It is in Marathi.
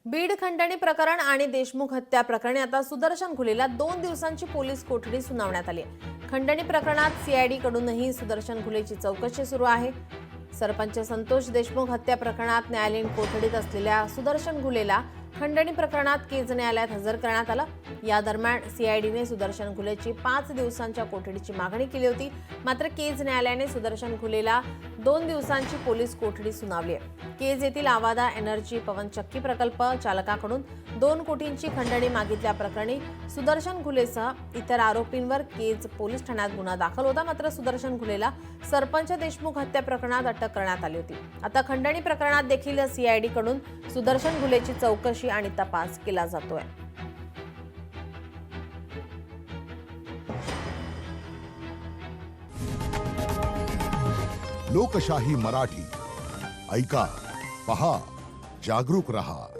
बीड खंडणी प्रकरण आणि देशमुख हत्या प्रकरणी आता सुदर्शन खुलेला 2 दिवसांची पोलीस कोठडी सुनावण्यात आली आहे। खंडणी प्रकरणात सीआयडी कडूनही सुदर्शन खुलेची चौकशी सुरू आहे। सरपंच संतोष देशमुख हत्या प्रकरणात न्यायालयीन कोठडीत असलेल्या सुदर्शन घुलेला खंडणी प्रकरणात केज न्यायालयात हजर करण्यात आलं। या दरम्यान सीआयडीने सुदर्शन घुलेची 5 दिवसांच्या कोठडीची मागणी केली होती, मात्र केज न्यायालयाने सुदर्शन घुलेला 2 दिवसांची पोलीस कोठडी सुनावली आहे। केज येथील आवादा एनर्जी पवनचक्की प्रकल्प चालकाकडून 2 कोटींची खंडणी मागितल्याप्रकरणी सुदर्शन घुलेसह इतर आरोपींवर केज पोलीस ठाण्यात गुन्हा दाखल होता, मात्र सुदर्शन घुलेला सरपंच देशमुख हत्या प्रकरणात अटक करण्यात आली होती। आता खंडणी प्रकरणात देखील सीआयडी कडून सुदर्शन घुलेची चौकशी आणि तपास केला जातोय। लोकशाही मराठी ऐका, पहा, जागरूक रहा।